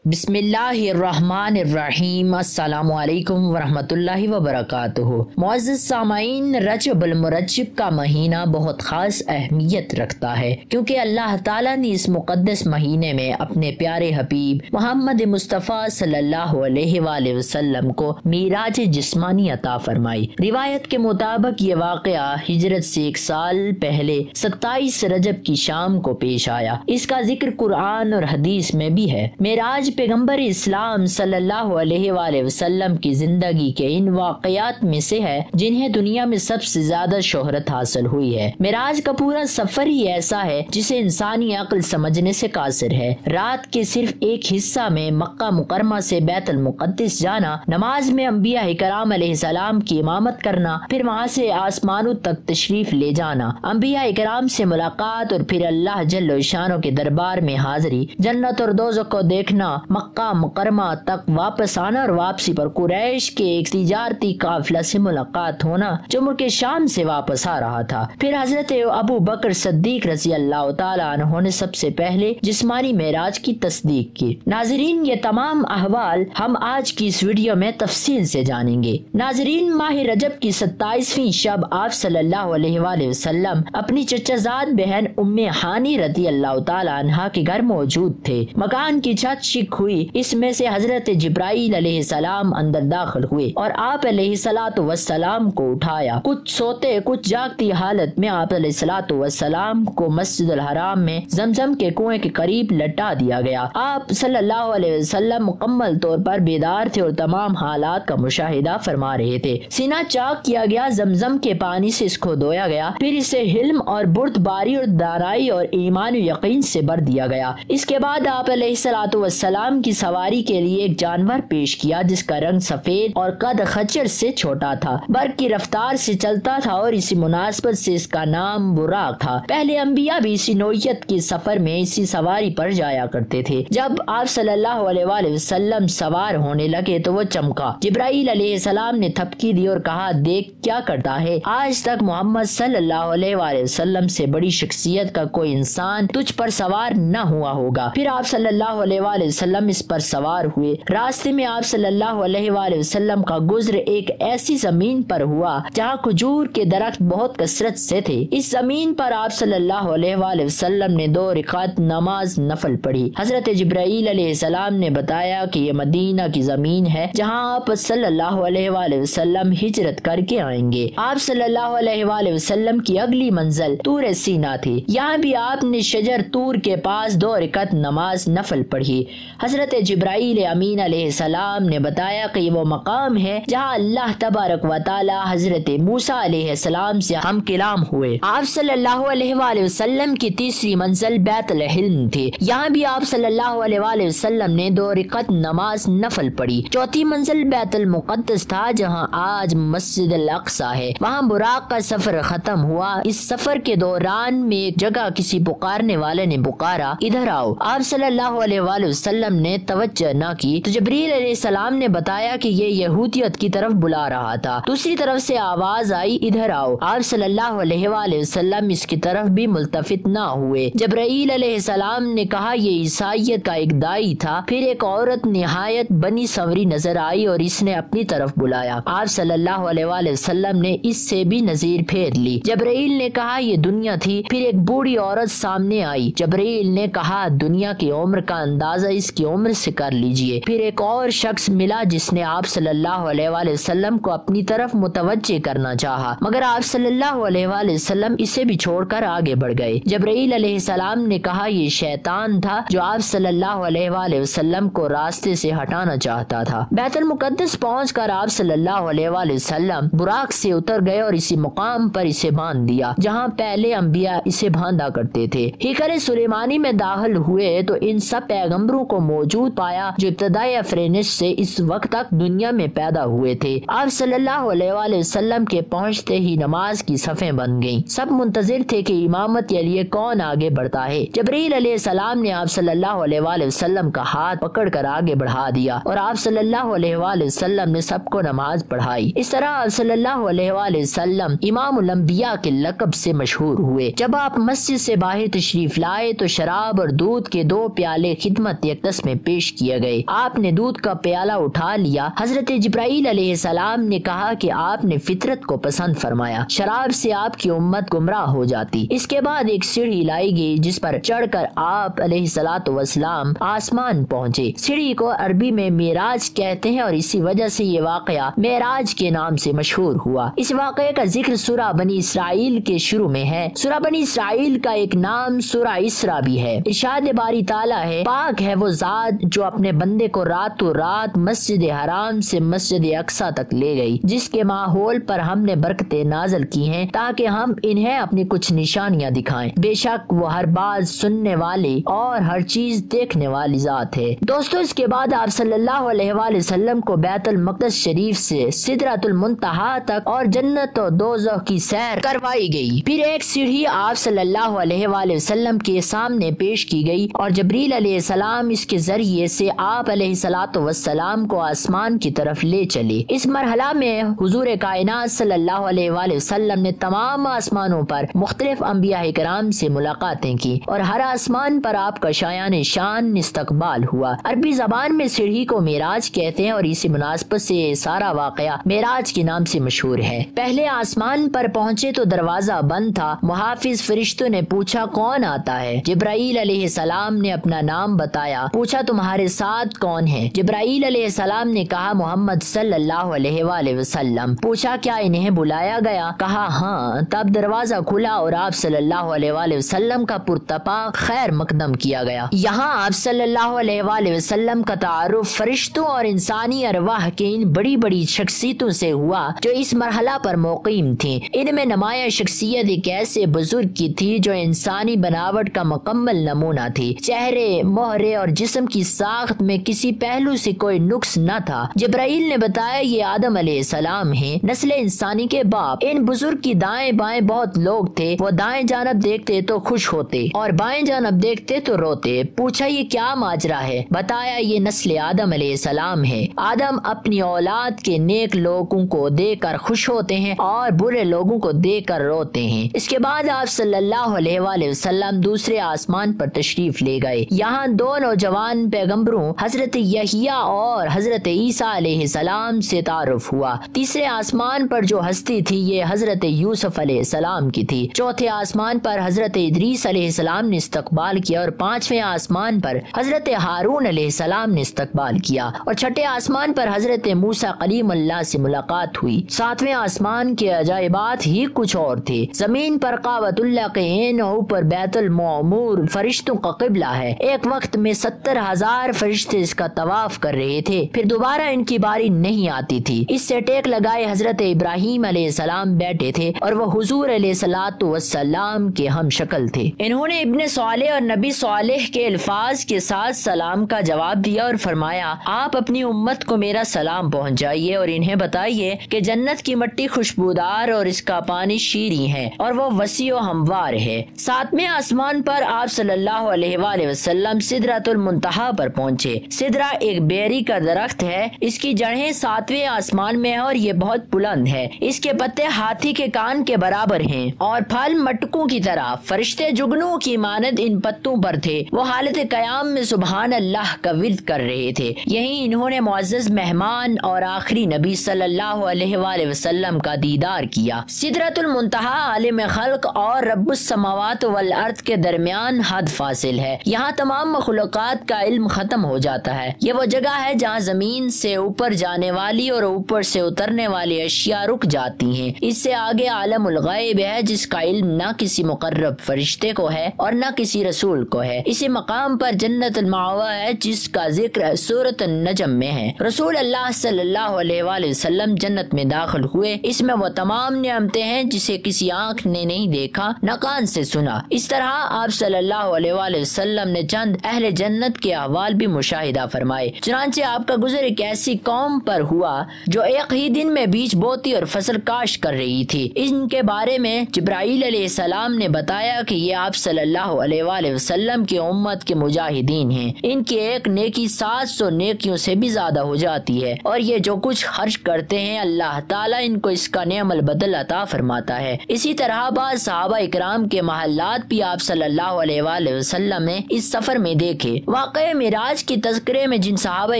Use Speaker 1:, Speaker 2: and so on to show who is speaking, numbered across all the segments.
Speaker 1: بسم اللہ الرحمن الرحیم۔ السلام علیکم ورحمۃ اللہ وبرکاتہ۔ معزز سامعین، رجب المرجب کا مہینہ بہت خاص اہمیت رکھتا ہے کیونکہ اللہ تعالیٰ نے اس مقدس مہینے میں اپنے پیارے حبیب محمد مصطفیٰ صلی اللہ علیہ وآلہ وسلم کو معراج جسمانی عطا فرمائی۔ روایت کے مطابق یہ واقعہ ہجرت سے 1 سال پہلے 27 رجب کی شام کو پیش آیا۔ اس کا ذکر قرآن اور حدیث میں بھی ہے۔ معراج پیغمبر اسلام صلی اللہ علیہ وآلہ وسلم کی زندگی کے ان واقعات میں سے ہے جنہیں دنیا میں سب سے زیادہ شہرت حاصل ہوئی ہے۔ معراج کا پورا سفر ہی ایسا ہے جسے انسانی عقل سمجھنے سے قاصر ہے۔ رات کے صرف ایک حصہ میں مکہ مکرمہ سے بیت المقدس جانا، نماز میں انبیاء کرام علیہ السلام کی امامت کرنا، پھر وہاں سے آسمانوں تک تشریف لے جانا، انبیاء کرام سے ملاقات اور پھر اللہ جل شانہ کے دربار میں حاضری، جنت اور دوزخ کو دیکھنا، مکہ مکرمہ تک واپس آنا اور واپسی پر قریش کے ایک تجارتی قافلہ سے ملاقات ہونا جو ملک شام سے واپس آ رہا تھا۔ پھر حضرت ابو بکر صدیق رضی اللہ تعالیٰ عنہ نے سب سے پہلے جسمانی معراج کی تصدیق کی۔ ناظرین، یہ تمام احوال ہم آج کی اس ویڈیو میں تفصیل سے جانیں گے۔ ناظرین، ماہ رجب کی 27ویں شب آپ صلی اللہ علیہ وآلہ وسلم اپنی چچا زاد بہن ام ہانی رضی اللہ تعالیٰ عنہ کے گھر موجود تھے۔ مکان کی چھت شک ہوئی، اس میں سے حضرت جبرائیل علیہ السلام اندر داخل ہوئے اور آپ علیہ الصلوۃ والسلام کو اٹھایا۔ کچھ سوتے کچھ جاگتی حالت میں آپ علیہ الصلوۃ والسلام کو مسجد الحرام میں زمزم کے کنویں کے قریب لٹا دیا گیا۔ آپ صلی اللہ علیہ وسلم مکمل طور پر بیدار تھے اور تمام حالات کا مشاہدہ فرما رہے تھے۔ سینہ چاک کیا گیا، زمزم کے پانی سے اس کو دھویا گیا، پھر اسے حلم اور بردباری اور دانائی اور ایمان و یقین سے بھر دیا گیا۔ اس کے بعد آپ علیہ الصلوۃ والسلام کی سواری کے لیے ایک جانور پیش کیا جس کا رنگ سفید اور قد خچر سے چھوٹا تھا، برق کی رفتار سے چلتا تھا اور اسی مناسبت سے اس کا نام براق تھا۔ پہلے انبیاء بھی اسی نوعیت کے سفر میں اسی سواری پر جایا کرتے تھے۔ جب آپ صلی اللہ علیہ وآلہ وسلم سوار ہونے لگے تو وہ چمکا۔ جبرائیل علیہ السلام نے تھپکی دی اور کہا، دیکھ کیا کرتا ہے، آج تک محمد صلی اللہ علیہ وآلہ وسلم سے بڑی شخصیت کا کوئی انسان تجھ پر سوار نہ ہوا ہوگا۔ پھر آپ صلی اللہ علیہ وآلہ وسلم اس پر سوار ہوئے۔ راستے میں آپ صلی اللہ علیہ وآلہ وسلم کا گزر ایک ایسی زمین پر ہوا جہاں کھجور کے درخت بہت کثرت سے تھے۔ اس زمین پر آپ صلی اللہ علیہ وآلہ وسلم نے 2 رکعت نماز نفل پڑھی۔ حضرت جبرائیل علیہ السلام نے بتایا کہ یہ مدینہ کی زمین ہے جہاں آپ صلی اللہ علیہ وآلہ وسلم ہجرت کر کے آئیں گے۔ آپ صلی اللہ علیہ وآلہ وسلم کی اگلی منزل طور سینا تھی۔ یہاں بھی آپ نے شجر طور کے پاس 2 رکعت نماز نفل پڑھی۔ حضرت جبرائیل امین علیہ السلام نے بتایا کہ یہ وہ مقام ہے جہاں اللہ تبارک و تعالی حضرت موسیٰ علیہ السلام سے ہم کلام ہوئے۔ آپ صلی اللہ علیہ وآلہ وسلم کی تیسری منزل بیت الحلم تھی۔ یہاں بھی آپ صلی اللہ علیہ وآلہ وسلم نے 2 رکعت نماز نفل پڑھی۔ چوتھی منزل بیت المقدس تھا جہاں آج مسجد الاقصی ہے۔ وہاں براق کا سفر ختم ہوا۔ اس سفر کے دوران میں ایک جگہ کسی پکارنے والے نے پکارا، ادھر آؤ۔ آپ صلی اللہ علیہ وآلہ وسلم نے توجہ نہ کی تو جبریل علیہ السلام نے بتایا کہ یہ یہودیت کی طرف بلا رہا تھا۔ دوسری طرف سے آواز آئی، ادھر آؤ۔ آپ صلی اللہ علیہ وآلہ وسلم اس کی طرف بھی ملتفت نہ ہوئے۔ جبرائیل علیہ السلام نے کہا، یہ عیسائیت کا ایک دائی تھا۔ پھر ایک عورت نہایت بنی سنوری نظر آئی اور اس نے اپنی طرف بلایا۔ آپ صلی اللہ علیہ وآلہ وسلم نے اس سے بھی نظیر پھیر لی۔ جبرائیل نے کہا، یہ دنیا تھی۔ پھر ایک بوڑھی عورت سامنے آئی۔ جبرائیل نے کہا، دنیا کی عمر کا اندازہ اس کی عمر سے کر لیجئے۔ پھر ایک اور شخص ملا جس نے آپ صلی اللہ علیہ وآلہ وسلم کو اپنی طرف متوجہ کرنا چاہا، مگر آپ صلی اللہ علیہ وآلہ وسلم اسے بھی چھوڑ کر آگے بڑھ گئے۔ جبرائیل علیہ السلام نے کہا، یہ شیطان تھا جو آپ صلی اللہ علیہ وآلہ وسلم کو راستے سے ہٹانا چاہتا تھا۔ بیت المقدس پہنچ کر آپ صلی اللہ علیہ وآلہ وسلم براق سے اتر گئے اور اسی مقام پر اسے باندھ دیا جہاں پہلے انبیاء اسے باندھا کرتے تھے۔ ہیکل سلیمانی میں داخل ہوئے تو ان سب پیغمبروں کو موجود پایا جو ابتدائی افرینش سے اس وقت تک دنیا میں پیدا ہوئے تھے۔ آپ صلی اللہ علیہ وآلہ وسلم کے پہنچتے ہی نماز کی صفیں بن گئیں۔ سب منتظر تھے کہ امامت کے لیے کون آگے بڑھتا ہے۔ جبرائیل علیہ السلام نے آپ صلی اللہ علیہ وآلہ وسلم کا ہاتھ پکڑ کر آگے بڑھا دیا اور آپ صلی اللہ علیہ وآلہ وسلم نے سب کو نماز پڑھائی۔ اس طرح آپ صلی اللہ علیہ وآلہ وسلم امام الانبیاء کے لقب سے مشہور ہوئے۔ جب آپ مسجد سے باہر تشریف لائے تو شراب اور دودھ کے 2 پیالے خدمت مقدس میں پیش کیے گئے۔ آپ نے دودھ کا پیالہ اٹھا لیا۔ حضرت جبرائیل علیہ السلام نے کہا کہ آپ نے فطرت کو پسند فرمایا، شراب سے آپ کی امت گمراہ ہو جاتی۔ اس کے بعد ایک سیڑھی لائی گئی جس پر چڑھ کر آپ علیہ الصلوۃ والسلام آسمان پہنچے۔ سیڑھی کو عربی میں معراج کہتے ہیں اور اسی وجہ سے یہ واقعہ معراج کے نام سے مشہور ہوا۔ اس واقعے کا ذکر سورہ بنی اسرائیل کے شروع میں ہے۔ سورہ بنی اسرائیل کا ایک نام سورہ اسراء بھی ہے۔ ارشاد باری تعالیٰ ہے، پاک ہے وہ ذات جو اپنے بندے کو راتوں رات مسجد حرام سے مسجد اقصی تک لے گئی، جس کے ماحول پر ہم نے برکتیں نازل کی ہیں تاکہ ہم انہیں اپنی کچھ نشانیاں دکھائیں۔ بے شک وہ ہر بات سننے والی اور ہر چیز دیکھنے والی ذات ہے۔ دوستو، اس کے بعد آپ صلی اللہ علیہ وآلہ وسلم کو بیت المقدس شریف سے سدرۃ المنتہا تک اور جنت و دوزخ کی سیر کروائی گئی۔ پھر ایک سیڑھی آپ صلی اللہ علیہ وآلہ وسلم کے سامنے پیش کی گئی اور جبریل علیہ السلام اس کے ذریعے سے آپ علیہ الصلوۃ والسلام کو آسمان کی طرف لے چلے۔ اس مرحلہ میں حضور کائنات صلی اللہ علیہ وآلہ وسلم نے تمام آسمانوں پر مختلف انبیاء کرام سے ملاقاتیں کی اور ہر آسمان پر آپ کا شایان شان استقبال ہوا۔ عربی زبان میں سیڑھی کو معراج کہتے ہیں اور اسی مناسبت سے یہ سارا واقعہ معراج کے نام سے مشہور ہے۔ پہلے آسمان پر پہنچے تو دروازہ بند تھا۔ محافظ فرشتوں نے پوچھا کون آتا ہے؟ جبرائیل علیہ السلام نے اپنا نام بتایا۔ پوچھا تمہارے ساتھ کون ہے؟ جبرائیل علیہ السلام نے کہا محمد صلی اللہ علیہ وآلہ وسلم۔ پوچھا کیا انہیں بلایا گیا؟ کہا ہاں۔ تب دروازہ کھلا اور آپ صلی اللہ علیہ وآلہ وسلم کا پرتپاک خیر مقدم کیا گیا۔ یہاں آپ صلی اللہ علیہ وآلہ وسلم کا تعارف فرشتوں اور انسانی ارواح کے ان بڑی بڑی شخصیتوں سے ہوا جو اس مرحلہ پر مقیم تھیں۔ ان میں نمایاں شخصیت ایک ایسے بزرگ کی تھی جو انسانی بناوٹ کا مکمل نمونہ تھی۔ چہرے، مہرے اور جسم کی ساخت میں کسی پہلو سے کوئی نقص نہ تھا۔ جبرائیل نے بتایا یہ آدم علیہ السلام ہیں، نسل انسانی کے باپ۔ ان بزرگ کی دائیں بائیں بہت لوگ تھے۔ وہ دائیں جانب دیکھتے تو خوش ہوتے اور بائیں جانب دیکھتے تو روتے۔ پوچھا یہ کیا ماجرا ہے؟ بتایا یہ نسل آدم علیہ السلام ہے۔ آدم اپنی اولاد کے نیک لوگوں کو دیکھ کر خوش ہوتے ہیں اور برے لوگوں کو دیکھ کر روتے ہیں۔ اس کے بعد آپ صلی اللہ علیہ وآلہ وسلم دوسرے آسمان پر تشریف لے گئے۔ یہاں دو نوجوان پیغمبروں حضرت یحییٰ اور حضرت عیسیٰ علیہ السلام سے تعارف ہوا۔ تیسرے آسمان پر جو ہستی تھی یہ حضرت یوسف علیہ السلام کی تھی۔ چوتھے آسمان پر حضرت ادریس علیہ السلام نے استقبال کیا اور پانچویں آسمان پر حضرت ہارون علیہ السلام نے استقبال کیا اور چھٹے آسمان پر حضرت موسیٰ کلیم اللہ سے ملاقات ہوئی۔ ساتویں آسمان کے عجائبات ہی کچھ اور تھے۔ زمین پر کعبۃ اللہ کے عین اوپر بیت المعمور فرشتوں کا قبلہ ہے۔ ایک وقت میں 70,000 فرشتے اس کا طواف کر رہے تھے، پھر دوبارہ ان کی باری نہیں آتی تھی۔ اس سے ٹیک لگائے حضرت ابراہیم علیہ السلام بیٹھے تھے اور وہ حضور علیہ الصلوۃ والسلام کے ہم شکل تھے۔ انہوں نے ابن صالح اور نبی صالح کے الفاظ کے ساتھ سلام کا جواب دیا اور فرمایا آپ اپنی امت کو میرا سلام پہنچائیے اور انہیں بتائیے کہ جنت کی مٹی خوشبودار اور اس کا پانی شیریں ہے اور وہ وسیع و ہموار ہے۔ ساتویں آسمان پر آپ صلی اللہ علیہ وآلہ وسلم سدرۃ المنتہا پر پہنچے۔ سدرہ ایک بیری کا درخت ہے۔ اس کی جڑیں ساتویں آسمان میں ہیں اور یہ بہت بلند ہے۔ اس کے پتے ہاتھی کے کان کے برابر ہیں اور پھل مٹکوں کی طرح۔ فرشتے جگنوں کی مانند ان پتوں پر تھے۔ وہ حالت قیام میں سبحان اللہ کا ورد کر رہے تھے۔ یہیں انہوں نے معزز مہمان اور آخری نبی صلی اللہ علیہ وآلہ وسلم کا دیدار کیا۔ سدرۃ المنتہا عالم خلق اور رب السماوات والارض کے درمیان حد فاصل ہے۔ یہاں تمام مخلوقات کا علم ختم ہو جاتا ہے۔ یہ وہ جگہ ہے جہاں زمین سے اوپر جانے والی اور اوپر سے اترنے والی اشیاء رک جاتی ہیں۔ اس سے آگے عالم الغیب ہے جس کا علم نہ کسی مقرب فرشتے کو ہے اور نہ کسی رسول کو ہے۔ اسی مقام پر جنت المأویٰ ہے جس کا ذکر سورۃ النجم میں ہے۔ رسول اللہ صلی اللہ علیہ وآلہ وسلم جنت میں داخل ہوئے۔ اس میں وہ تمام نعمتیں ہیں جسے کسی آنکھ نے نہیں دیکھا نہ کان سے سنا۔ اس طرح آپ صلی اللہ علیہ وآلہ وسلم نے چند اہل جنت کے احوال بھی مشاہدہ فرمائے۔ چنانچہ آپ کا گزر ایک ایسی قوم پر ہوا جو ایک ہی دن میں بیج بوتی اور فصل کاشت کر رہی تھی۔ ان کے بارے میں جبرائیل علیہ السلام نے بتایا کہ یہ آپ صلی اللہ علیہ وآلہ وسلم کی امت کے مجاہدین ہیں۔ ان کی ایک نیکی 700 نیکیوں سے بھی زیادہ ہو جاتی ہے اور یہ جو کچھ خرچ کرتے ہیں اللہ تعالیٰ ان کو اس کا نعم البدل عطا فرماتا ہے۔ اسی طرح بعض صحابہ اکرام کے محلات بھی آپ صلی اللہ علیہ وآلہ وسلم نے اس سفر میں دیکھے۔ وہاں واقعہ معراج کی تذکرے میں جن صحابہ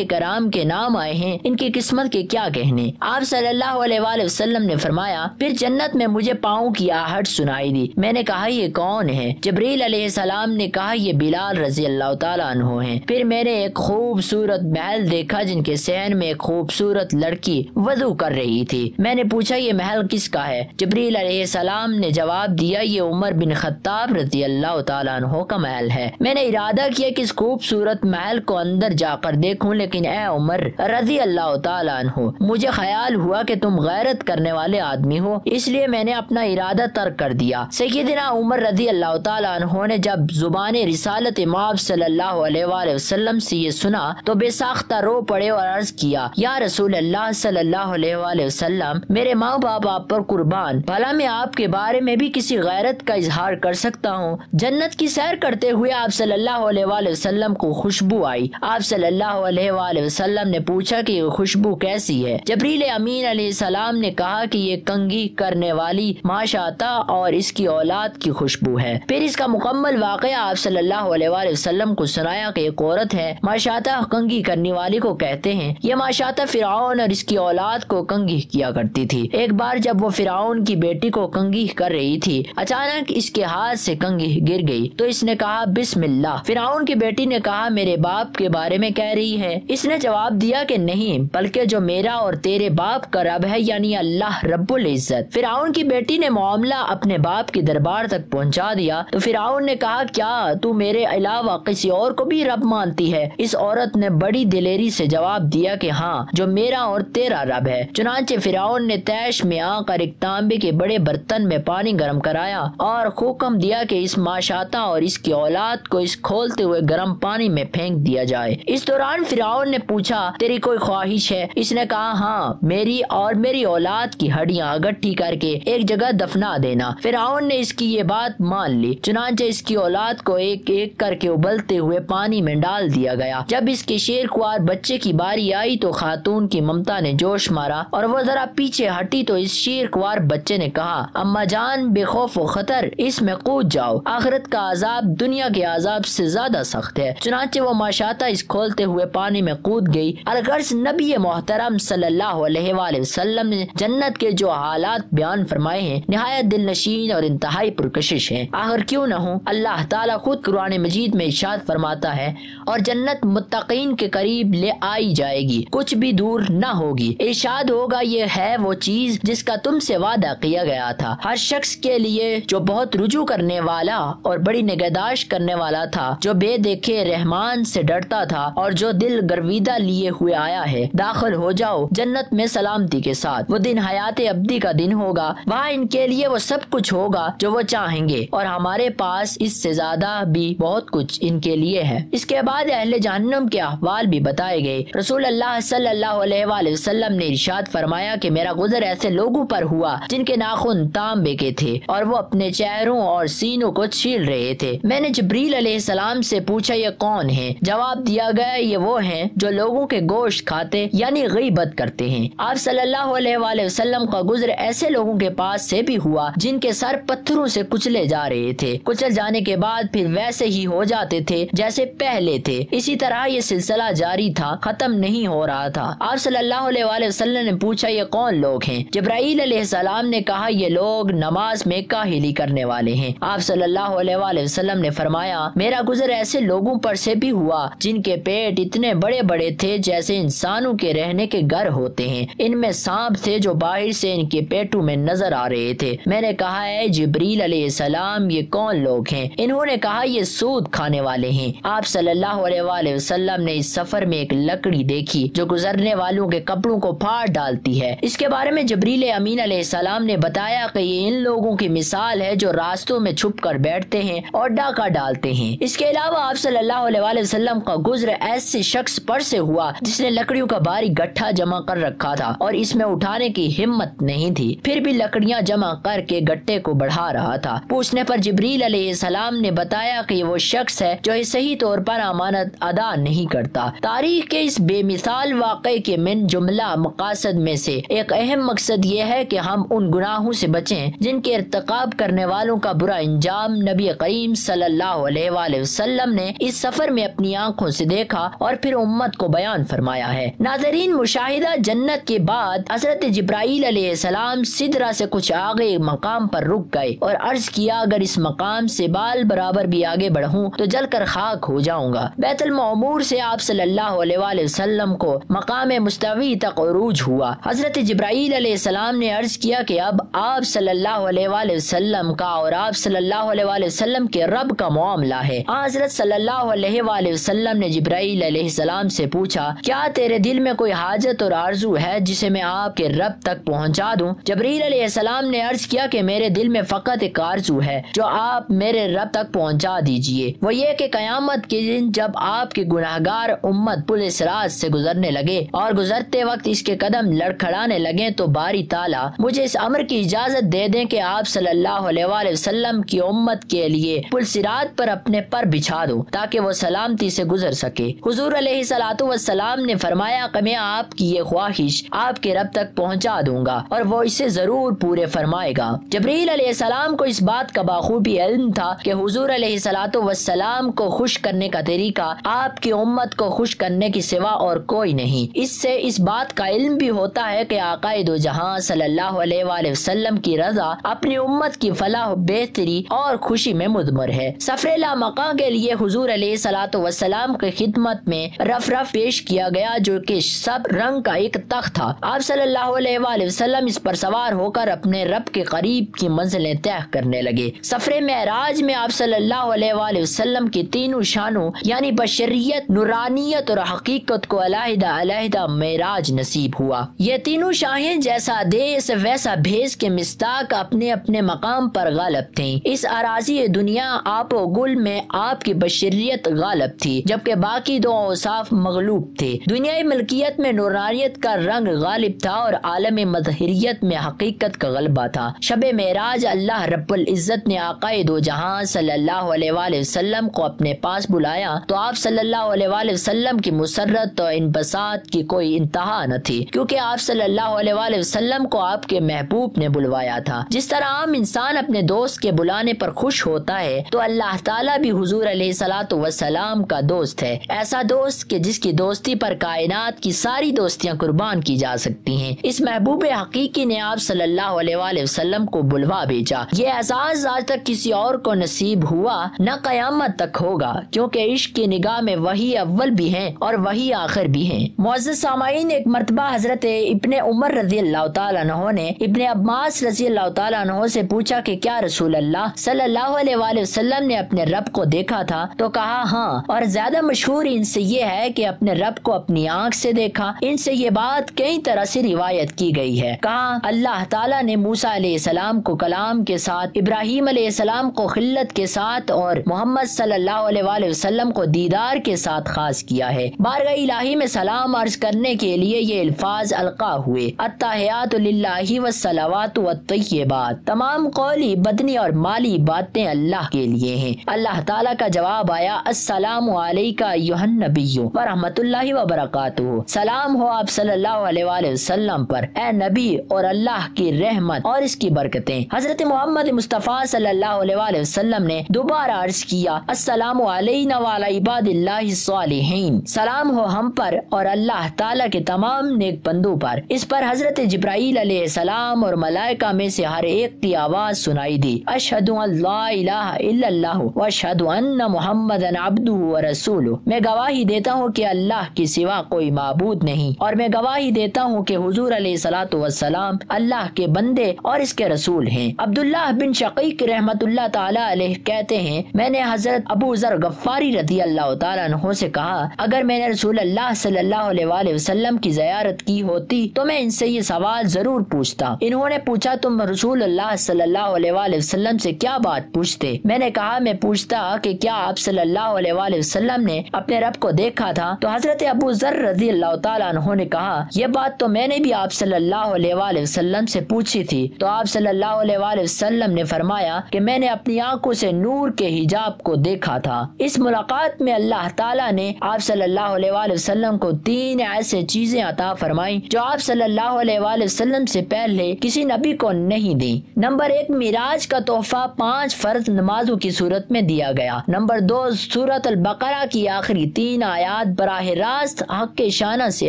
Speaker 1: کرام کے نام آئے ہیں ان کی قسمت کے کیا کہنے۔ آپ صلی اللہ علیہ وآلہ وسلم نے فرمایا، پھر جنت میں مجھے پاؤں کی آہٹ سنائی دی۔ میں نے کہا یہ کون ہے؟ جبریل علیہ السلام نے کہا یہ بلال رضی اللہ تعالیٰ عنہ ہیں۔ پھر میں نے ایک خوبصورت محل دیکھا جن کے صحن میں ایک خوبصورت لڑکی وضو کر رہی تھی۔ میں نے پوچھا یہ محل کس کا ہے؟ جبریل علیہ السلام نے جواب دیا یہ عمر بن خطاب رضی اللہ تعالیٰ عنہ کا محل ہے۔ میں نے ارادہ کیا کہ اس خوبصورت محل کو اندر جا کر دیکھوں، لیکن اے عمر رضی اللہ تعالیٰ عنہ، مجھے خیال ہوا کہ تم غیرت کرنے والے آدمی ہو، اس لیے میں نے اپنا ارادہ ترک کر دیا۔ سیدنا عمر رضی اللہ تعالیٰ عنہ نے جب زبان رسالت مآب صلی اللہ علیہ وآلہ وسلم سے یہ سنا تو بے ساختہ رو پڑے اور عرض کیا، یا رسول اللہ صلی اللہ علیہ وآلہ وسلم، میرے ماں باپ آپ پر قربان، بھلا میں آپ کے بارے میں بھی کسی غیرت کا اظہار کر سکتا ہوں؟ جنت کی سیر کرتے ہوئے آپ صلی اللہ علیہ وآلہ وسلم کو خوشبو آئی۔ آپ صلی اللہ علیہ وآلہ وسلم نے پوچھا کہ یہ خوشبو کیسی ہے؟ جبریل امین علیہ السلام نے کہا کہ یہ کنگھی کرنے والی ماشاتا اور اس کی اولاد کی خوشبو ہے۔ پھر اس کا مکمل واقعہ آپ صلی اللہ علیہ وآلہ وسلم کو سنایا کہ ایک عورت ہے، ماشاتا کنگھی کرنے والی کو کہتے ہیں۔ یہ ماشاتا فرعون اور اس کی اولاد کو کنگھی کیا کرتی تھی۔ ایک بار جب وہ فرعون کی بیٹی کو کنگھی کر رہی تھی، اچانک اس کے ہاتھ سے کنگھی گر گئی تو اس نے کہا بسم اللہ۔ فرعون کی بیٹی نے کہا میرے باپ کے بارے میں کہہ رہی ہے؟ اس نے جواب دیا کہ نہیں، بلکہ جو میرا اور تیرے باپ کا رب ہے یعنی اللہ رب العزت۔ فرعون کی بیٹی نے معاملہ اپنے باپ کے دربار تک پہنچا دیا تو فرعون نے کہا کیا تو میرے علاوہ کسی اور کو بھی رب مانتی ہے؟ اس عورت نے بڑی دلیری سے جواب دیا کہ ہاں، جو میرا اور تیرا رب ہے۔ چنانچہ فرعون نے تیش میں آ کر ایک تانبے کے بڑے برتن میں پانی گرم کرایا اور حکم دیا کہ اس ماشاتا اور اس کی اولاد کو اس کھولتے ہوئے گرم پانی میں پھینک دیا جائے۔ اس دوران فرعون نے پوچھا تیری کوئی خواہش ہے؟ اس نے کہا ہاں، میری اور میری اولاد کی ہڈیاں اکٹھی کر کے ایک جگہ دفنا دینا۔ فرعون نے اس کی یہ بات مان لی۔ چنانچہ اس کی اولاد کو ایک ایک کر کے ابلتے ہوئے پانی میں ڈال دیا گیا۔ جب اس کے شیر خوار بچے کی باری آئی تو خاتون کی ممتا نے جوش مارا اور وہ ذرا پیچھے ہٹی تو اس شیر خوار بچے نے کہا اما جان بے خوف و خطر اس میں کود جاؤ، آخرت کا عذاب دنیا کے عذاب سے زیادہ سخت ہے۔ چنانچہ وہ ماشاتا اس کھولتے ہوئے پانی میں کود گئی۔ الغرض نبی محترم صلی اللہ علیہ وآلہ وسلم نے جنت کے جو حالات بیان فرمائے ہیں نہایت دل نشین اور انتہائی پرکشش ہیں۔ آخر کیوں نہ ہوں، اللہ تعالیٰ خود قرآن مجید میں ارشاد فرماتا ہے اور جنت متقین کے قریب لے آئی جائے گی، کچھ بھی دور نہ ہوگی۔ ارشاد ہوگا یہ ہے وہ چیز جس کا تم سے وعدہ کیا گیا تھا، ہر شخص کے لیے جو بہت رجوع کرنے والا اور بڑی نگہداشت کرنے والا تھا، جو بے دیکھے رحمان سے ڈرتا تھا اور جو دل گرویدہ لیے ہوئے آیا ہے۔ داخل ہو جاؤ جنت میں سلامتی کے ساتھ۔ وہ دن حیات ابدی کا دن ہوگا، وہاں ان کے لیے وہ سب کچھ ہوگا جو وہ چاہیں گے، اور ہمارے پاس اس سے زیادہ بھی بہت کچھ ان کے لیے ہے۔ اس کے بعد اہل جہنم کے احوال بھی بتائے گئے۔ رسول اللہ صلی اللہ علیہ وآلہ وسلم نے ارشاد فرمایا کہ میرا گزر ایسے لوگوں پر ہوا جن کے ناخن تانبے کے تھے اور وہ اپنے چہروں اور سینوں کو چھیل رہے تھے۔ میں نے جبریل علیہ السلام سے پوچھا یہ کون ہیں؟ جواب دیا گیا یہ وہ ہیں جو لوگوں کے گوشت کھاتے یعنی غیبت کرتے ہیں۔ آپ صلی اللہ علیہ وآلہ وسلم کا گزر ایسے لوگوں کے پاس سے بھی ہوا جن کے سر پتھروں سے کچلے جا رہے تھے، کچل جانے کے بعد پھر ویسے ہی ہو جاتے تھے جیسے پہلے تھے۔ اسی طرح یہ سلسلہ جاری تھا، ختم نہیں ہو رہا تھا۔ آپ صلی اللہ علیہ وآلہ وسلم نے پوچھا یہ کون لوگ ہیں؟ جبرائیل علیہ السلام نے کہا یہ لوگ نماز میں کاہلی کرنے والے ہیں۔ آپ صلی اللہ علیہ وآلہ وسلم نے فرمایا میرا گزر ایسے لوگوں پر سے بھی ہوا جن کے پیٹ اتنے بڑے بڑے تھے جیسے انسانوں کے رہنے کے گھر ہوتے ہیں، ان میں سانپ تھے جو باہر سے ان کے پیٹوں میں نظر آ رہے تھے۔ میں نے کہا اے جبریل علیہ السلام یہ کون لوگ ہیں؟ انہوں نے کہا یہ سود کھانے والے ہیں۔ آپ صلی اللہ علیہ وآلہ وسلم نے اس سفر میں ایک لکڑی دیکھی جو گزرنے والوں کے کپڑوں کو پھاڑ ڈالتی ہے۔ اس کے بارے میں جبریل امین علیہ السلام نے بتایا کہ یہ ان لوگوں کی مثال ہے جو راستوں میں چھپ کر بیٹھتے ہیں اور ڈاکہ ڈالتے ہیں۔ اس کے علاوہ آپ صلی اللہ علیہ وآلہ وسلم کا گزر ایسے شخص پر سے ہوا جس نے لکڑیوں کا بھاری گٹھا جمع کر رکھا تھا اور اس میں اٹھانے کی ہمت نہیں تھی، پھر بھی لکڑیاں جمع کر کے گٹھے کو بڑھا رہا تھا۔ پوچھنے پر جبریل علیہ السلام نے بتایا کہ یہ وہ شخص ہے جو صحیح طور پر امانت ادا نہیں کرتا۔ تاریخ کے اس بے مثال واقعے کے من جملہ مقاصد میں سے ایک اہم مقصد یہ ہے کہ ہم ان گناہوں سے بچیں جن کے ارتکاب کرنے والوں کا برا انجام نبی کریم صلی اللہ علیہ وآلہ وسلم نے اس سفر میں اپنی آنکھوں سے دیکھا اور پھر امت کو بیان فرمایا ہے۔ ناظرین، مشاہدہ جنت کے بعد حضرت جبرائیل علیہ السلام سدرہ سے کچھ آگے مقام پر رک گئے اور عرض کیا اگر اس مقام سے بال برابر بھی آگے بڑھوں تو جل کر خاک ہو جاؤں گا۔ بیت المعمور سے آپ صلی اللہ علیہ وآلہ وسلم کو مقام مستوی تک عروج ہوا۔ حضرت جبرائیل علیہ السلام نے عرض کیا کہ اب آپ صلی اللہ علیہ وآلہ وسلم کا اور آپ صلی اللہ علیہ وآلہ وسلم کے رب کا معاملہ ہے۔ حضرت صلی اللہ علیہ وآلہ وسلم نے جبرائیل علیہ السلام سے پوچھا کیا تیرے دل میں کوئی حاجت اور آرزو ہے جسے میں آپ کے رب تک پہنچا دوں؟ جبرائیل علیہ السلام نے عرض کیا کہ میرے دل میں فقط ایک آرزو ہے جو آپ میرے رب تک پہنچا دیجئے، وہ یہ کہ قیامت کے دن جب آپ کی گناہگار امت پل صراط سے گزرنے لگے اور گزرتے وقت اس کے قدم لڑکھڑانے لگیں تو باری تعالیٰ مجھے اس امر کی اجازت دے دیں کہ آپ صلی اللہ علیہ وآلہ وسلم کی امت کے لیے پل صراط پر اپنے پر بچھا دوں تاکہ وہ سلامتی سے گزر سکے۔ حضور علیہ الصلوۃ والسلام نے فرمایا کہ میں آپ کی یہ خواہش آپ کے رب تک پہنچا دوں گا اور وہ اسے ضرور پورے فرمائے گا۔ جبرائیل علیہ السلام کو اس بات کا بخوبی علم تھا کہ حضور علیہ الصلوۃ والسلام کو خوش کرنے کا طریقہ آپ کی امت کو خوش کرنے کی سوا اور کوئی نہیں۔ اس سے اس بات کا علم بھی ہوتا ہے کہ آقا دو جہاں صلی اللہ علیہ وآلہ وسلم کی رضا اپنی امت کی فلاح و بہتری اور خوشی میں مضمر ہے۔ سفر لامکاں کے لیے حضور علیہ الصلوۃ والسلام کی خدمت میں رف پیش کیا گیا جو کہ سب رنگ کا ایک تخت تھا۔ آپ صلی اللہ علیہ وآلہ وسلم اس پر سوار ہو کر اپنے رب کے قریب کی منزلیں طے کرنے لگے۔ سفر معراج میں آپ صلی اللہ علیہ وآلہ وسلم کی تینوں شانوں یعنی بشریت، نورانیت اور حقیقت کو علیحدہ علیحدہ معراج نصیب ہوا۔ یہ تینوں شاہیں جیسا دیس ویسا بھیس کے مصداق اپنے اپنے مقام پر غالب تھیں۔ اس اراضی دنیا آپ و گل میں آپ کی بشریت غالب تھی جبکہ باقی دو اوصاف مغلوب تھے۔ دنیای ملکیت میں نورانیت کا رنگ غالب تھا اور عالم مظہریت میں حقیقت کا غلبہ تھا۔ شب معراج اللہ رب العزت نے آقا دو جہاں صلی اللہ علیہ وآلہ وسلم کو اپنے پاس بلایا تو آپ صلی اللہ علیہ وآلہ وسلم کی مسرت اور انبساط کی کوئی انتہا نہ تھی کیونکہ آپ صلی اللہ علیہ وآلہ وسلم کو آپ کے محبوب نے بلوایا تھا۔ جس طرح عام انسان اپنے دوست کے بلانے پر خوش ہوتا ہے تو اللہ تعالیٰ بھی حضور علیہ الصلوۃ والسلام کا دوست ہے، ایسا دوست کہ جس کی دوستی پر کائنات کی ساری دوستیاں قربان کی جا سکتی ہیں۔ اس محبوب حقیقی نے آپ صلی اللہ علیہ وآلہ وسلم کو بلوا بھیجا۔ یہ اعزاز آج تک کسی اور کو نصیب ہوا نہ قیامت تک ہوگا کیونکہ عشق کی نگاہ میں وہی اول بھی ہیں اور وہی آخر بھی ہیں۔ معزز سامعین، ایک مرتبہ حضرت ابن عمر رضی اللہ تعالیٰ عنہ نے ابن عباس رضی اللہ تعالیٰ عنہ سے پوچھا کہ کیا رسول اللہ صلی اللہ علیہ وآلہ وسلم نے اپنے رب کو دیکھا تھا؟ تو کہا ہاں، اور زیادہ مشہور ان سے یہ ہے کہ اپنے رب کو اپنی آنکھ سے دیکھا۔ ان سے یہ بات کئی طرح سے روایت کی گئی ہے۔ کہا اللہ تعالیٰ نے موسیٰ علیہ السلام کو کلام کے ساتھ، ابراہیم علیہ السلام کو خلت کے ساتھ اور محمد صلی اللہ علیہ وآلہ وسلم کو دیدار کے ساتھ خاص کیا ہے۔ بارگاہ الہی میں سلام عرض کرنے کے لیے یہ الفاظ القا ہوئے، التحیات للہ والصلوات والطیبات، تمام قولی، بدنی اور مالی باتیں اللہ کے لیے ہیں۔ اللہ تعالیٰ کا جواب آیا، السلام علیکہ ایھا النبی ورحمۃ اللہ وبرکاتہ، سلام ہو آپ صلی اللہ علیہ وآلہ وسلم پر اے نبی اور اللہ کی رحمت اور اس کی برکتیں۔ حضرت محمد مصطفیٰ صلی اللہ علیہ وآلہ وسلم نے دوبارہ عرض کیا، السلام علینا وعلی عباد اللہ الصالحین، سلام ہو ہم پر اور اللہ تعالیٰ کے تمام نیک بندوں پر۔ اس پر حضرت جبرائیل علیہ السلام اور ملائکہ میں سے ہر ایک کی آواز سنائی دی، اشہد ان لا الہ الا اللہ واشہد ان محمدا عبدہ ورسولہ، میں گواہی دیتا ہوں کہ اللہ کے سوا کوئی معبود نہیں اور میں گواہی دیتا ہوں کہ حضور علیہ الصلوۃ والسلام اللہ کے بندے اور اس کے رسول ہیں۔ عبداللہ بن شقیق رحمت اللہ تعالی علیہ کہتے ہیں، میں نے حضرت ابو ذر غفاری رضی اللہ تعالیٰ عنہ سے کہا، اگر میں نے رسول اللہ صلی اللہ علیہ وآلہ وسلم کی زیارت کی ہوتی تو میں ان سے یہ سوال ضرور پوچھتا۔ انہوں نے پوچھا، تم رسول اللہ صلی اللہ علیہ وآلہ وسلم سے کیا بات پوچھتے؟ میں نے کہا، میں پوچھتا کہ کیا آپ صلی اللہ علیہ وآلہ وسلم نے اپنے رب کو دیکھا تھا؟ تو حضرت ابو ذر رضی اللہ تعالیٰ عنہ نے کہا، یہ بات تو میں نے بھی آپ صلی اللہ علیہ وآلہ وسلم سے پوچھی تھی۔ تو آپ صلی اللہ علیہ وآلہ وسلم نے فرمایا کہ میں نے اپنی آنکھوں سے نور کے حجاب کو دیکھا تھا۔ اس ملاقات میں اللہ تعالیٰ نے آپ صلی اللہ علیہ وآلہ وسلم کو 3 ایسے چیزیں عطا فرمائیں جو آپ صلی اللہ علیہ وآلہ وسلم سے پہلے کسی نبی کو نہیں دی۔ نمبر 1، معراج کا تحفہ 5 فرض نمازوں کی صورت میں دیا گیا۔ نمبر 2، سورۃ البقرہ کی آخری 3 آیات براہ راست حق کے شانہ سے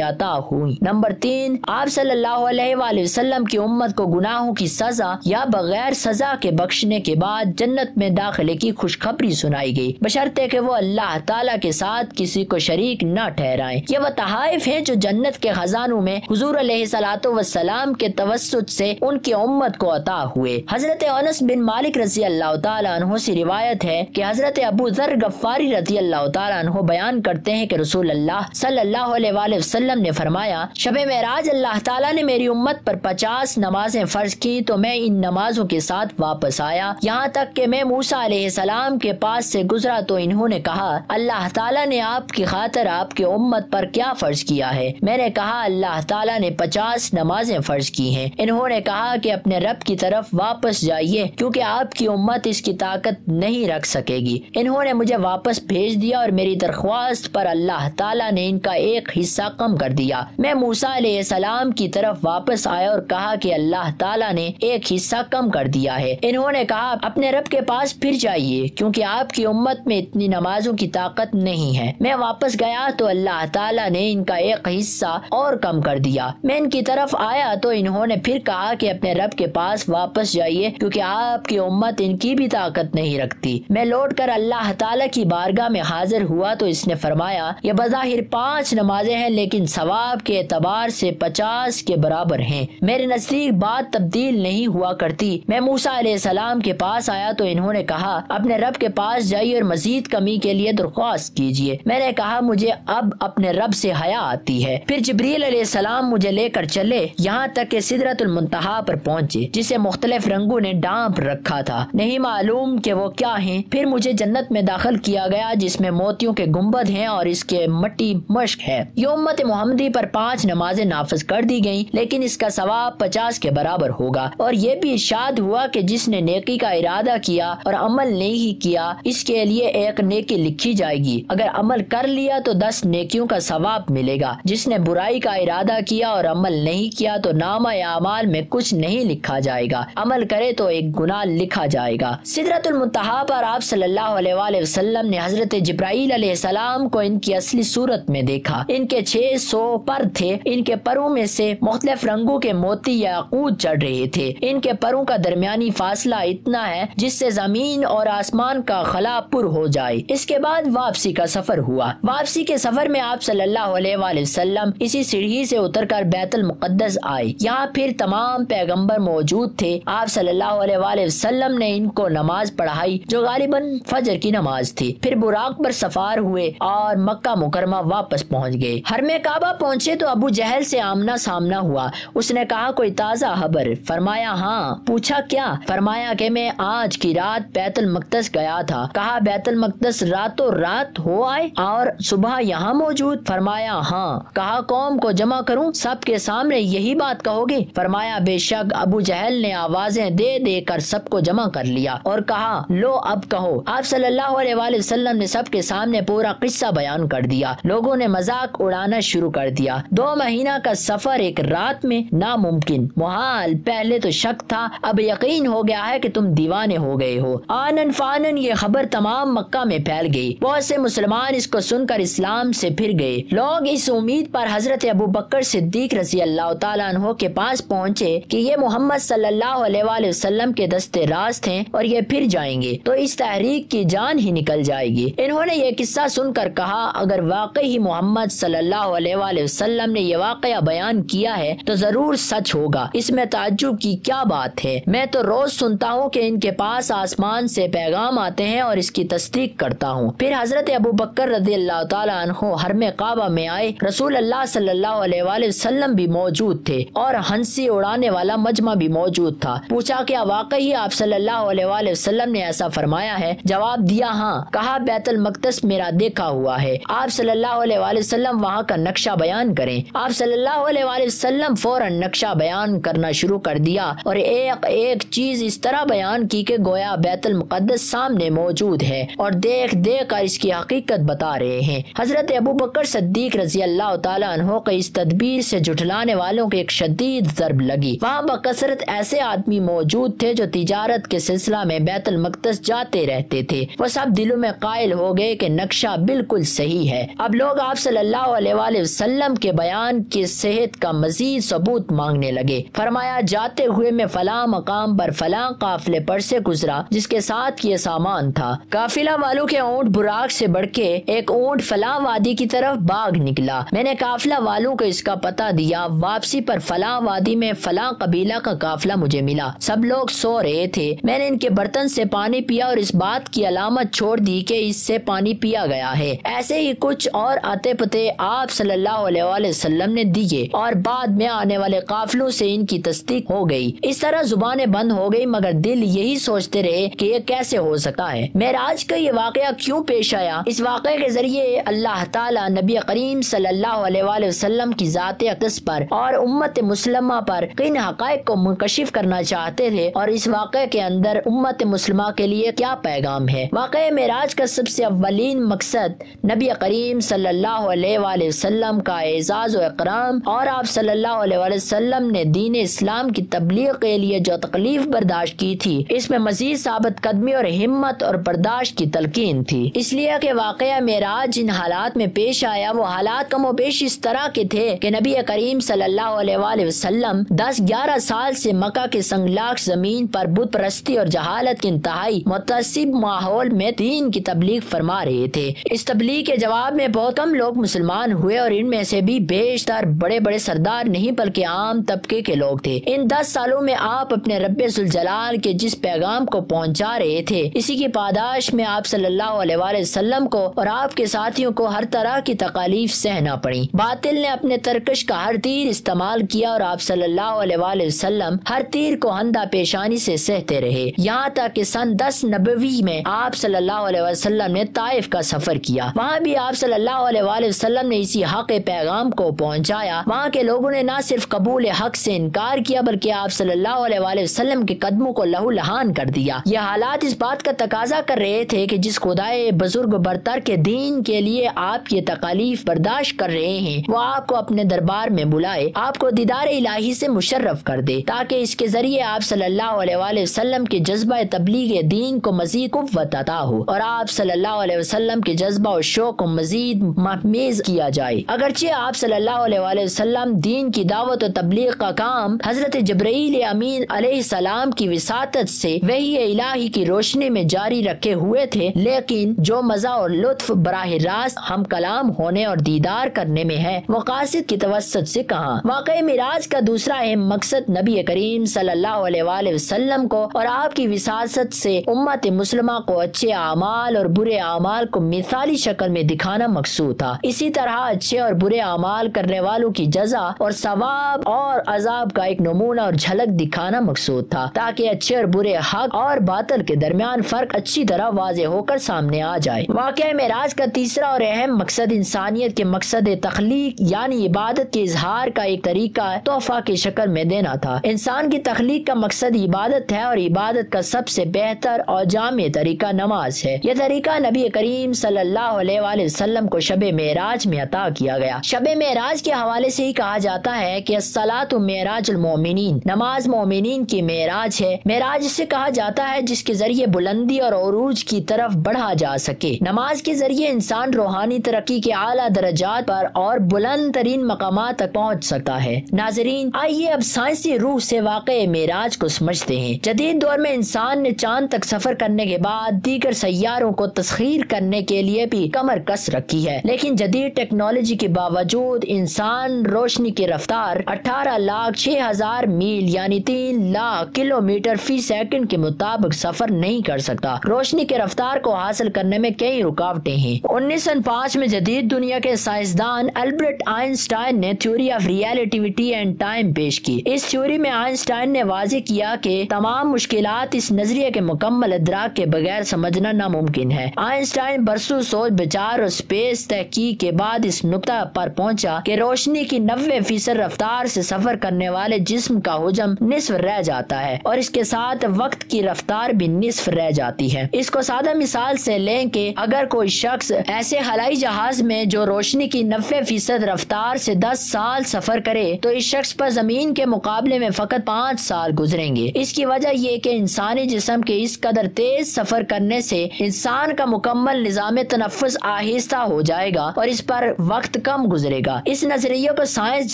Speaker 1: عطا ہوئی۔ نمبر 3، آپ صلی اللہ علیہ وآلہ وسلم کی امت کو گناہوں کی سزا یا بغیر سزا کے بخشنے کے بعد جنت میں داخلے کی خوشخبری سنائی گئی، بشرطے کہ وہ اللہ تعالیٰ کے ساتھ کسی کو شریک نہ ٹھہرائیں۔ یہ وہ تحائف ہیں جو جنت کے خزانوں میں حضور علیہ الصلوۃ والسلام کے توسط سے ان کی امت کو عطا ہوئے۔ حضرت انس بن مالک رضی اللہ تعالیٰ عنہ سے روایت ہے کہ حضرت ابو ذر غفاری رضی اللہ تعالیٰ عنہ بیان کرتے ہیں کہ رسول اللہ صلی اللہ علیہ وآلہ وسلم نے فرمایا، شب معراج اللہ تعالیٰ نے میری امت پر 50 نمازیں فرض کی تو میں ان نمازوں کے ساتھ واپس آیا، یہاں تک کہ میں موسیٰ علیہ السلام کے پاس سے گزرا تو انہوں نے کہا، اللہ تعالیٰ نے آپ کی خاطر آپ کی امت پر کیا فرض کیا ہے؟ میں نے کہا، اللہ تعالیٰ نے 50 نمازیں فرض کی ہیں۔ انہوں نے کہا کہ اپنے رب کی طرف واپس جائیے کیونکہ آپ کی امت اس کی طاقت نہیں رکھ سکے گی۔ انہوں نے مجھے واپس بھیج دیا اور میری درخواست پر اللہ تعالیٰ نے ان کا ایک حصہ کم کر دیا۔ میں موسیٰ علیہ السلام کی طرف واپس آیا اور کہا کہ اللہ تعالیٰ نے ایک حصہ کم کر دیا ہے۔ انہوں نے کہا، اپنے رب کے پاس پھر جائیے کیونکہ آپ کی امت میں اتنی نمازوں کی طاقت نہیں ہے۔ میں واپس گیا تو اللہ تعالیٰ نے ان کا ایک حصہ اور کم کر دیا۔ میں ان کی طرف آیا تو انہوں نے پھر کہا کہ اپنے رب کے پاس واپس جائیے کیونکہ آپ کی امت ان کی بھی طاقت نہیں رکھتی۔ میں لوٹ کر اللہ تعالیٰ کی بارگاہ میں حاضر ہوا تو اس نے فرمایا، یہ بظاہر 5 نمازیں ہیں لیکن ثواب کے اعتبار سے 50 کے برابر ہیں۔ میرے نزدیک بات تبدیل نہیں ہوا کرتی۔ میں موسیٰ علیہ السلام کے پاس آیا تو انہوں نے کہا، اپنے رب کے پاس جائیے اور مزید کمی کے لیے درخواست کیجیے۔ میں نے کہا، مجھے اب اپنے رب سے حیا آتی ہے۔ پھر جبریل علیہ السلام مجھے لے کر چلے یہاں تک کہ سدرۃ المنتہا پر پہنچے جسے مختلف رنگوں نے ڈانپ رکھا تھا، نہیں معلوم کہ وہ کیا ہیں۔ پھر مجھے جنت میں داخل کیا گیا جس میں موتیوں کے گنبد ہیں اور اس کے مٹی مشک ہے۔ یہ امت محمدی پر 5 نمازیں نافذ کر دی گئیں لیکن اس کا ثواب 50 کے برابر ہوگا۔ اور یہ بھی ارشاد ہوا کہ جس نے نیکی کا ارادہ کیا اور عمل نہیں کیا اس کے لیے ایک نیکی لکھی جائے گی، اگر عمل کر لیا تو 10 نیکیوں کا ثواب ملے گا۔ جس نے برائی کا ارادہ کیا اور عمل نہیں کیا تو نامہ اعمال میں کچھ نہیں لکھا جائے گا، عمل کرے تو ایک گناہ لکھا جائے گا۔ سدرۃ المنتہا پر آپ صلی اللہ علیہ وآلہ وسلم نے حضرت جبرائیل علیہ السلام کو ان کی اصلی صورت میں دیکھا۔ ان کے 600 پر تھے، ان کے پروں میں سے مختلف رنگوں کے موتی یاقوت چڑھ رہے تھے۔ ان کے پروں کا درمیانی فاصلہ اتنا ہے جس سے زمین اور آسمان کا خلا پر ہو جائے۔ اس کے بعد واپسی کا سفر ہوا۔ واپسی کے سفر میں آپ صلی اللہ علیہ وآلہ وسلم اسی سیڑھی سے اتر کر بیت المقدس آئے۔ یہاں پھر تمام پیغمبر موجود تھے۔ آپ صلی اللہ علیہ وآلہ وسلم نے ان کو نماز پڑھائی جو غالباً فجر کی نماز تھی۔ پھر براق پر سفار ہوئے اور مکہ مکرمہ واپس پہنچ گئے۔ حرم کعبہ پہنچے تو ابو جہل سے آمنا سامنا ہوا۔ اس نے کہا، کوئی تازہ خبر؟ فرمایا، ہاں۔ پوچھا، کیا؟ فرمایا کہ میں آج کی رات بیت المقدس گیا تھا۔ کہا، بیت المقدس راتوں رات ہو آئے اور صبح یہاں موجود؟ فرمایا، ہاں۔ کہا، قوم کو جمع کروں؟ سب کے سامنے یہی بات کہو گے؟ فرمایا، بے شک۔ ابو جہل نے آوازیں دے دے کر سب کو جمع کر لیا اور کہا، لو اب کہو۔ آپ صلی اللہ علیہ وآلہ وسلم نے سب کے سامنے پورا قصہ بیان کر دیا۔ لوگوں نے مذاق اڑانا شروع کر دیا۔ 2 مہینہ کا سفر ایک رات میں ناممکن، محال۔ پہلے تو شک تھا، اب یقین ہو گیا ہے کہ تم دیوانے ہو گئے ہو۔ آنن فانن یہ خبر تمام مکہ میں پھیل گئی۔ بہت سے مسلمان اس کو سن کر اسلام سے پھر گئے۔ لوگ اس امید پر حضرت ابو بکر صدیق رضی اللہ تعالیٰ عنہ کے پاس پہنچے کہ یہ محمد صلی اللہ علیہ وآلہ وسلم کے دستے راست ہیں اور یہ پھر جائیں گے تو اس تحریک کی جان ہی نکل جائے گی۔ انہوں نے یہ قصہ سن کر کہا، اگر واقعی ہی محمد صلی اللہ علیہ وآلہ وسلم نے یہ واقعہ بیان کیا ہے تو ضرور سچ ہوگا، اس میں تعجب کی کیا بات ہے؟ میں تو روز سنتا ہوں کہ ان کے پاس آسمان سے پیغام آتے ہیں اور اس کی تصدیق کرتا ہوں۔ پھر حضرت ابو بکر رضی اللہ تعالیٰ عنہ حرم کعبہ میں آئے۔ رسول اللہ صلی اللہ علیہ وآلہ وسلم بھی موجود تھے اور ہنسی اڑانے والا مجمع بھی موجود تھا۔ پوچھا، کیا واقعی آپ صلی اللہ علیہ وآلہ وسلم نے ایسا فرمایا ہے؟ جواب دیا، ہاں۔ کہا، بیت المقدس میرا دیکھا ہوا ہے، آپ صلی اللہ علیہ وآلہ وسلم وہاں کا نقشہ بیان کریں۔ آپ صلی اللہ علیہ وآلہ وسلم فوراً نقشہ بیان کرنا شروع کر دیا اور ایک ایک چیز اس طرح بیان کی کہ گویا بیت المقدس سامنے موجود ہے اور دیکھ دیکھ کر اس کی حقیقت بتا رہے ہیں۔ حضرت ابو بکر صدیق رضی اللہ تعالیٰ عنہ کو اس تدبیر سے جھٹلانے والوں کے ایک شدید ضرب لگی۔ وہاں بکثرت ایسے آدمی موجود تھے جو تجارت کے سلسلہ میں بیت المقدس جاتے رہتے تھے۔ وہ سب دلوں میں قائل ہو گئے کہ نقشہ بالکل صحیح ہے۔ اب لوگ آپ صلی اللہ علیہ وآلہ وسلم کے بیان کی صحت کا مزید ثبوت مانگنے لگے۔ فرمایا جاتے ہوئے میں فلاں مقام پر فلاں قافلے پر سے گزرا جس کے ساتھ یہ سامان تھا۔ قافلہ والوں کے اونٹ براق سے بڑھ کے ایک اونٹ فلاں وادی کی طرف بھاگ نکلا۔ میں نے قافلہ والوں کو اس کا پتہ دیا۔ واپسی پر فلاں وادی میں فلاں قبیلہ کا قافلہ مجھے ملا۔ سب لوگ سو رہے تھے۔ میں نے ان کے برتن سے پانی پیا اور اس بات کی علامت چھوڑ دی کہ اس سے پانی پیا گیا ہے۔ ایسے ہی کچھ اور آتے پتے آپ صلی اللہ علیہ وآلہ وسلم نے دیے اور بعد میں آنے والے قافلوں سے ان کی تصدیق ہو گئی۔ اس طرح زبانیں بند ہو گئی مگر دل یہی سوچتے رہے کہ یہ کیسے ہو سکتا ہے، معراج کا یہ واقعہ کیوں پیش آیا۔ اس واقعے کے ذریعے اللہ تعالیٰ نبی کریم صلی اللہ علیہ وآلہ وسلم کی ذات اقدس پر اور امت مسلمہ پر کن حقائق کو منکشف کرنا چاہتے تھے اور اس واقعے کے اندر امت مسلمہ کے لیے کیا پیغام ہے۔ واقعہ معراج کا سب سے اولین مقصد نبی کریم صلی اللہ علیہ وآلہ وسلم کا اعزاز و اکرام اور آپ صلی اللہ علیہ وآلہ وسلم نے دین اسلام کی تبلیغ کے لیے جو تکلیف برداشت کی تھی اس میں مزید ثابت قدمی اور ہمت اور برداشت کی تلقین تھی۔ اس لیے کہ واقعہ معراج جن حالات میں پیش آیا وہ حالات کم و بیش اس طرح کے تھے کہ نبی کریم صلی اللہ علیہ وآلہ وسلم 10-11 سال سے مکہ کے سنگلاخ زمین پر بت پرستی اور جہالت کے انتہائی متعصب ماحول میں دین کی تبلیغ فرما رہے تھے۔ اس تبلیغ کے جواب میں بہت کم لوگ مسلمان ہوئے اور ان میں سے بھی بیشتر بڑے بڑے سردار نہیں بلکہ عام طبقے کے لوگ تھے۔ ان 10 سالوں میں آپ اپنے رب ذوالجلال کے جس پیغام کو پہنچا رہے تھے اسی کی پاداش میں آپ صلی اللہ علیہ وآلہ وسلم کو اور آپ کے ساتھیوں کو ہر طرح کی تکالیف سہنا پڑی۔ باطل نے اپنے ترکش کا ہر تیر استعمال کیا اور آپ صلی اللہ علیہ وآلہ وسلم ہر تیر کو ہندہ پیشانی سے سہتے رہے، یہاں تک کہ سن 10 نبوی میں آپ صلی اللہ علیہ وسلم نے طائف کا سفر کیا۔ وہاں بھی آپ صلی اللہ علیہ وآلہ وسلم نے اسی حق پیغام کو پہنچایا۔ وہاں کے لوگوں نے نہ صرف قبول حق سے انکار کیا بلکہ آپ صلی اللہ علیہ وآلہ وسلم کے قدموں کو لہو لہان کر دیا۔ یہ حالات اس بات کا تقاضا کر رہے تھے کہ جس خدائے بزرگ و برتر کے دین کے لیے آپ یہ تکالیف برداشت کر رہے ہیں وہ آپ کو اپنے دربار میں بلائے، آپ کو دیدار الہی سے مشرف کر دے تاکہ اس کے ذریعے آپ صلی اللہ علیہ وآلہ وسلم کے جذبہ تبلیغ دین کو مزید قوت عطا ہو اور آپ صلی اللہ علیہ وسلم کے جذبہ و شوق کو مزید محمیز کیا جائے۔ اگرچہ آپ صلی اللہ علیہ وآلہ وسلم دین کی دعوت و تبلیغ کا کام حضرت جبرائیل امین علیہ السلام کی وساطت سے وحی الہی کی روشنی میں جاری رکھے ہوئے تھے، لیکن جو مزہ اور لطف براہ راست ہم کلام ہونے اور دیدار کرنے میں ہے وہ قاصد کی توسط سے کہاں۔ واقعہ معراج کا دوسرا اہم مقصد نبی کریم صلی اللہ علیہ وآلہ وسلم کو اور آپ کی وساطت سے امت مسلمہ کو اچھے اعمال اور برے اعمال کو مثالی شکل میں دکھانا مقصود تھا۔ اسی طرح اچھے اور برے اعمال کرنے والوں کی جزا اور ثواب اور عذاب کا ایک نمونہ اور جھلک دکھانا مقصود تھا تاکہ اچھے اور برے، حق اور باطل کے درمیان فرق اچھی طرح واضح ہو کر سامنے آ جائے۔ واقعہ معراج کا تیسرا اور اہم مقصد انسانیت کے مقصد تخلیق یعنی عبادت کے اظہار کا ایک طریقہ تحفہ کی شکل میں دینا تھا۔ انسان کی تخلیق کا مقصد عبادت ہے اور عبادت کا سب سے بہتر اور جامع طریقہ نماز ہے۔ یہ طریقہ نبی کریم صلی اللہ علیہ وآلہ وسلم کو شب معراج میں عطا کیا گیا۔ شب معراج کے حوالے سے ہی کہا جاتا ہے کہ الصلاۃ معراج المومنین، نماز مومنین کی معراج ہے۔ معراج اسے کہا جاتا ہے جس کے ذریعے بلندی اور عروج کی طرف بڑھا جا سکے۔ نماز کے ذریعے انسان روحانی ترقی کے اعلیٰ درجات پر اور بلند ترین مقامات تک پہنچ سکتا ہے۔ ناظرین، آئیے اب سائنسی روح سے واقع معراج کو سمجھتے ہیں۔ جدید دور میں انسان نے چاند تک سفر کرنے کے بعد دیگر سیاروں کو تسخیر کرنے کے لیے بھی کمر کس رکھی ہے، لیکن جدید ٹیکنالوجی کے باوجود انسان روشنی کی رفتار 18,06,000 میل یعنی 3,00,000 کلومیٹر فی سیکنڈ کے مطابق سفر نہیں کر سکتا۔ روشنی کی رفتار کو حاصل کرنے میں کئی رکاوٹیں ہیں۔ 1905 میں جدید دنیا کے سائنسدان البرٹ آئنسٹائن نے theory of relativity and time پیش کی۔ اس تھیوری میں آئنسٹائن نے واضح کیا کہ تمام مشکلات اس نظریے کے مکمل ادراک کے بغیر سمجھنا ناممکن ہے۔ آئنسٹائن برسوں سوچ بچار اور اسپیس تحقیق کے بعد اس نقطہ پر پہنچا کہ روشنی کی 90% رفتار سے سفر کرنے والے جسم کا حجم نصف رہ جاتا ہے اور اس کے ساتھ وقت کی رفتار بھی نصف رہ جاتی ہے۔ اس کو سادہ مثال سے لیں کہ اگر کوئی شخص ایسے خلائی جہاز میں جو روشنی کی 90% رفتار سے 10 سال سفر کرے تو اس شخص پر زمین کے مقابلے میں فقط 5 سال گزریں گے۔ اس کی وجہ یہ کہ انسانی جسم کے اس قدر تیز سفر کرنے سے انسان انسان کا مکمل نظام تنفس آہستہ ہو جائے گا اور اس پر وقت کم گزرے گا۔ اس نظریے کو سائنس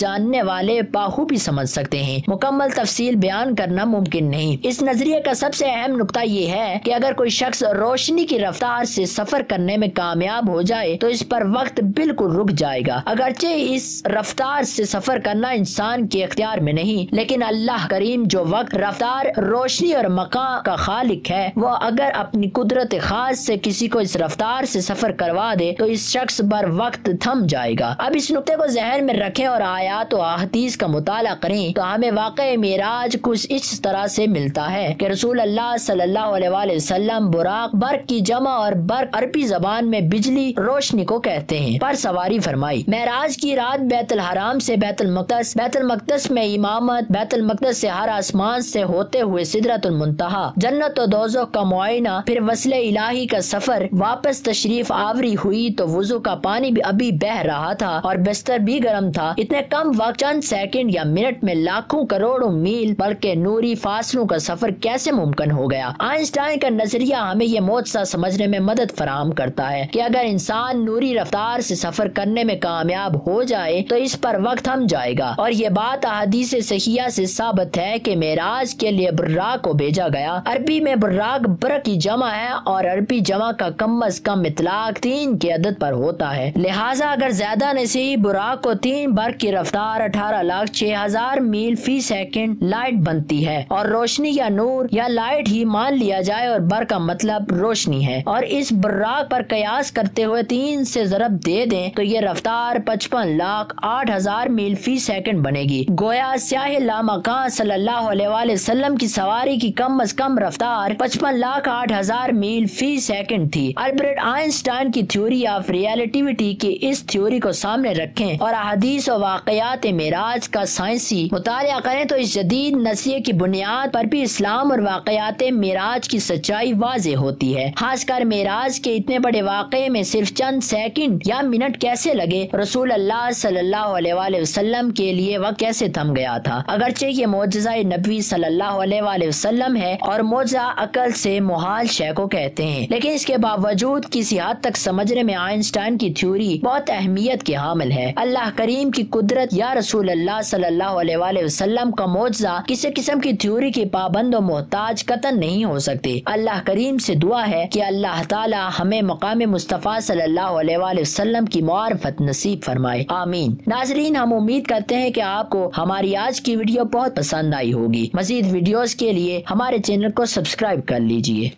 Speaker 1: جاننے والے بخوبی سمجھ سکتے ہیں، مکمل تفصیل بیان کرنا ممکن نہیں۔ اس نظریے کا سب سے اہم نقطہ یہ ہے کہ اگر کوئی شخص روشنی کی رفتار سے سفر کرنے میں کامیاب ہو جائے تو اس پر وقت بالکل رک جائے گا۔ اگرچہ اس رفتار سے سفر کرنا انسان کے اختیار میں نہیں، لیکن اللہ کریم جو وقت، رفتار، روشنی اور مکان کا خالق ہے، وہ اگر اپنی قدرت خاص سے کسی کو اس رفتار سے سفر کروا دے تو اس شخص پر وقت تھم جائے گا۔ اب اس نقطے کو ذہن میں رکھیں اور آیات و احادیث کا مطالعہ کریں تو ہمیں واقع معراج کچھ اس طرح سے ملتا ہے کہ رسول اللہ صلی اللہ علیہ وآلہ وسلم براق، برق کی جمع اور برق عربی زبان میں بجلی، روشنی کو کہتے ہیں، پر سواری فرمائی۔ معراج کی رات بیت الحرام سے بیت المقدس، بیت المقدس میں امامت، بیت المقدس سے ہر آسمان سے ہوتے ہوئے سدرۃ المنتہا، جنت و دوزخ کا معائنہ، پھر وصل الہی کا سفر، واپس تشریف آوری ہوئی تو وضو کا پانی بھی ابھی بہ رہا تھا اور بستر بھی گرم تھا۔ اتنے کم وقت، چند سیکنڈ یا منٹ میں لاکھوں کروڑوں میل بلکہ نوری فاصلوں کا سفر کیسے ممکن ہو گیا؟ آئنسٹائن کا نظریہ ہمیں یہ معجزہ سمجھنے میں مدد فراہم کرتا ہے کہ اگر انسان نوری رفتار سے سفر کرنے میں کامیاب ہو جائے تو اس پر وقت تھم جائے گا، اور یہ بات احادیث صحیحہ سے ثابت ہے کہ معراج کے لیے براق کو بھیجا گیا۔ عربی میں براق برق کی جمع ہے اور عربی جمع کا کم از کم اطلاق 3 کے عدد پر ہوتا ہے، لہٰذا اگر زیادہ نصیب براق کو 3 برق کی رفتار 18,06,000 میل فی سیکنڈ لائٹ بنتی ہے اور روشنی یا نور یا لائٹ ہی مان لیا جائے اور برق کا مطلب روشنی ہے، اور اس براق پر قیاس کرتے ہوئے 3 سے ضرب دے دیں تو یہ رفتار 55,08,000 میل فی سیکنڈ بنے گی۔ گویا سیاہ لامکان صلی اللہ علیہ وآلہ وسلم کی سواری کی کم از کم رفتار 55,08,000 میل فی سیکنڈ تھی۔ البرٹ آئنسٹائن کی تھیوری آف ریلیٹیوٹی کی اس تھیوری کو سامنے رکھیں اور احادیث و واقعات معراج کا سائنسی مطالعہ کریں تو اس جدید نظریے کی بنیاد پر بھی اسلام اور واقعات معراج کی سچائی واضح ہوتی ہے۔ خاص کر معراج کے اتنے بڑے واقعے میں صرف چند سیکنڈ یا منٹ کیسے لگے، رسول اللہ صلی اللہ علیہ وآلہ وسلم کے لیے وقت کیسے تھم گیا تھا؟ اگرچہ یہ معجزہ نبوی صلی اللہ علیہ وآلہ وسلم ہے اور معجزہ عقل سے محال شے کو کہتے ہیں، لیکن اس کے باوجود کسی حد تک سمجھنے میں آئنسٹائن کی تھیوری بہت اہمیت کے حامل ہے۔ اللہ کریم کی قدرت یا رسول اللہ صلی اللہ علیہ وآلہ وسلم کا معجزہ کسی قسم کی تھیوری کے پابند و محتاج قطعاً نہیں ہو سکتے۔ اللہ کریم سے دعا ہے کہ اللہ تعالی ہمیں مقام مصطفیٰ صلی اللہ علیہ وآلہ وسلم کی معرفت نصیب فرمائے، آمین۔ ناظرین، ہم امید کرتے ہیں کہ آپ کو ہماری آج کی ویڈیو بہت پسند آئی ہوگی۔ مزید ویڈیوز کے لیے ہمارے چینل کو سبسکرائب کر لیجئے۔